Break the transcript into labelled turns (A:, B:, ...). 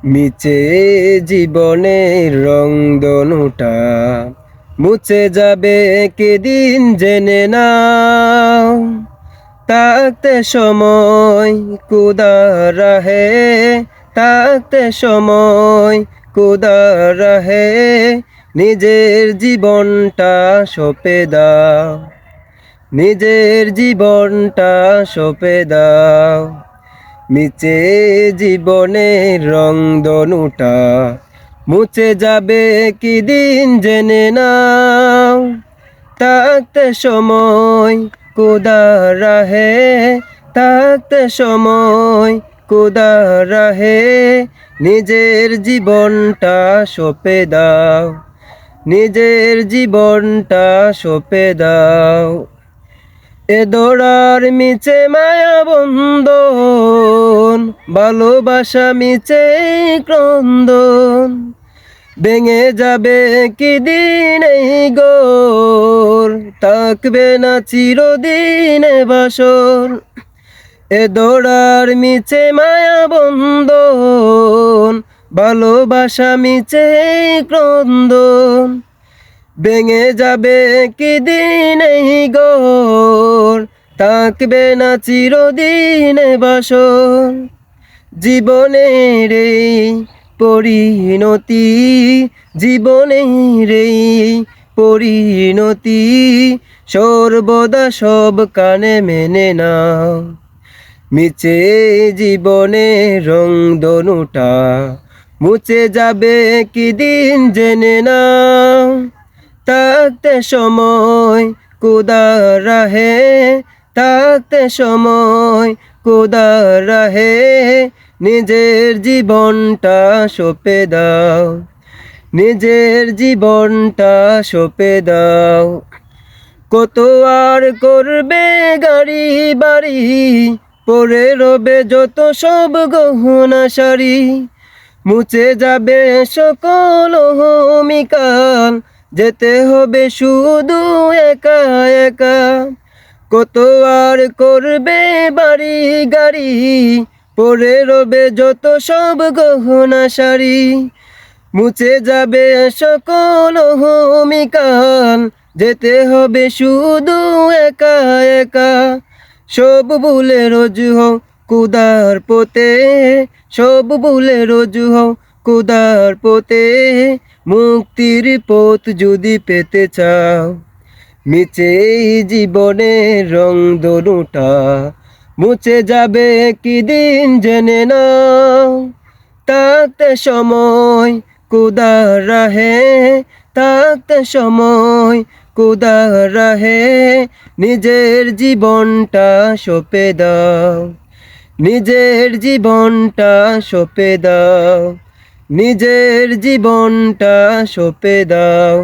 A: মিছে জীবনের রংধনুটা মুছে যাবে কেদিন জেনে নাও। থাকতে সময় খুদা রাহে, থাকতে সময় খুদা রাহে, নিজের জীবনটা সঁপে দাও, নিজের জীবনটা সঁপে দাও। মিছে জীবনের রংধনুটা মুছে যাবে কি দিন জেনে নাও। থাকতে সময় খুদা রাহে, থাকতে সময় খুদা রাহে, নিজের জীবনটা সঁপে দাও, নিজের জীবনটা সঁপে দাও। এ দৌড়ার মিছে মায়া বন্ধন, ভালোবাসা মিছে ক্রন্দন, ভেঙে যাবে কি দিন এই গোর, থাকবে না চিরদিন এ বাসর। এ দৌড়ার মিছে মায়া বন্ধন, ভালোবাসা মিছে ক্রন্দন, ভেঙে যাবে কি দিন এই গোর, থাকবে না চিরদিন এ বাসর। জীবনের এই পরিণতি, জীবনের এই পরিণতি, সর্বদা সব কানে মেনে নাও। মিছে জীবনের রংধনুটা মুছে যাবে কি দিন জেনে নাও। থাকতে সময় খুদা রাহে, থাকতে সময় খুদা রাহে, নিজের জীবনটা সঁপে দাও, নিজের জীবনটা সঁপে দাও। কত আর করবে গাড়ি বাড়ি, পরে রবে যত সব গহনা শাড়ি, মুছে যাবে সকল অহমিকাল, যেতে হবে শুধু একা একা। কত আর করবে বাড়ি গাড়ি, পরে রবে যত সব গহনা শাড়ি, মুছে যাবে সকল অহমিকাল, যেতে হবে শুধু একা একা। সব ভুলে রোজ হও খুদার পথে, সব ভুলে রোজ হও খুদার পথে, মুক্তির পথ যদি পেতে চাও। মিছে জীবনের রংধনুটা মুছে যাবে কি দিন জেনে নাও। থাকতে সময় খুদা রাহে, থাকতে সময় খুদা রাহে, নিজের জীবনটা সঁপে দাও, নিজের জীবনটা সঁপে দাও, নিজের জীবনটা সঁপে দাও।